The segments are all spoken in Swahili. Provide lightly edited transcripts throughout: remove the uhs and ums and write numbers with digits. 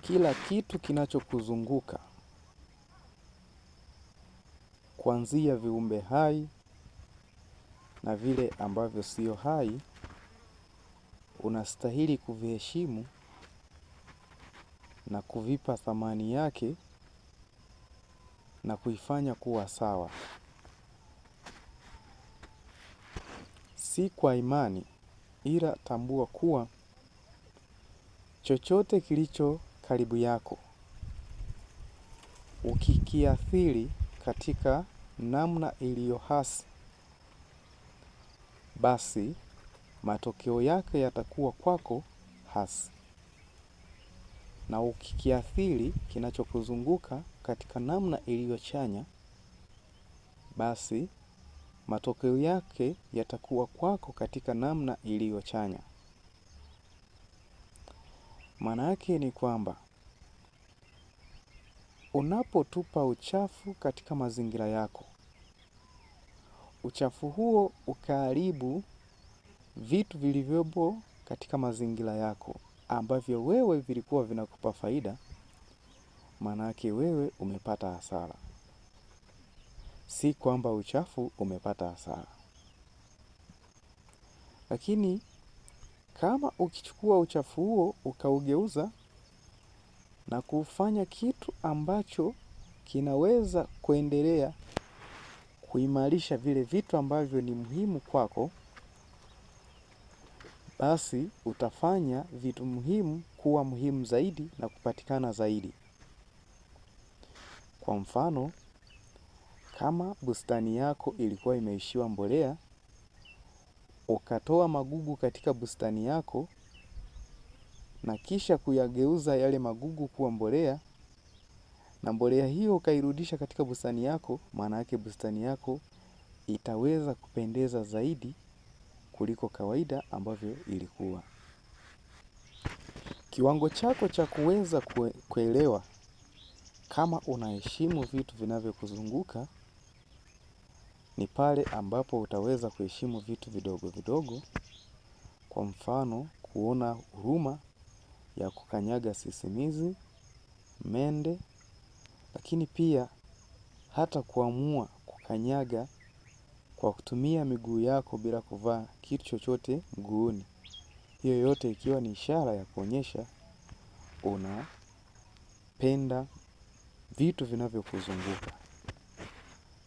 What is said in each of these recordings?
kila kitu kinachokuzunguka, kuanzia viumbe hai na vile ambavyo sio hai, unastahili kuviheshimu na kuvipa thamani yake na kuifanya kuwa sawa. Si kwa imani, ila tambua kuwa chochote kilicho karibu yako, ukikiathiri katika namna iliyo hasi, basi matokeo yake yatakuwa kwako hasi. Na ukikiathiri kinachokuzunguka katika namna iliyo chanya, basi matokeo yake yatakuwa kwako katika namna iliyo chanya. Maana yake ni kwamba unapotupa uchafu katika mazingira yako, uchafu huo ukaharibu vitu vilivyopo katika mazingira yako ambavyo wewe vilikuwa vinakupa faida, maana yake wewe umepata hasara. Si kwamba uchafu umepata hasara. Lakini kama ukichukua uchafu huo ukaugeuza na kufanya kitu ambacho kinaweza kuendelea kuimarisha vile vitu ambavyo ni muhimu kwako, basi utafanya vitu muhimu kuwa muhimu zaidi na kupatikana zaidi. Kwa mfano, kama bustani yako ilikuwa imeishiwa mbolea, ukatoa magugu katika bustani yako na kisha kuyageuza yale magugu kuwa mbolea, na mbolea hiyo ukairudisha katika bustani yako, maana yake bustani yako itaweza kupendeza zaidi kuliko kawaida ambavyo ilikuwa. Kiwango chako cha kuweza kuelewa kama unaheshimu vitu vinavyokuzunguka ni pale ambapo utaweza kuheshimu vitu vidogo vidogo. Kwa mfano, kuona huruma ya kukanyaga sisimizi, mende, lakini pia hata kuamua kukanyaga kwa kutumia miguu yako bila kuvaa kitu chochote mguuni. Hiyo yote ikiwa ni ishara ya kuonyesha unapenda vitu vinavyokuzunguka.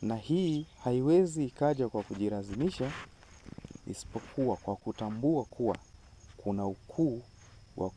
Na hii haiwezi ikaja kwa kujilazimisha, isipokuwa kwa kutambua kuwa kuna ukuu wa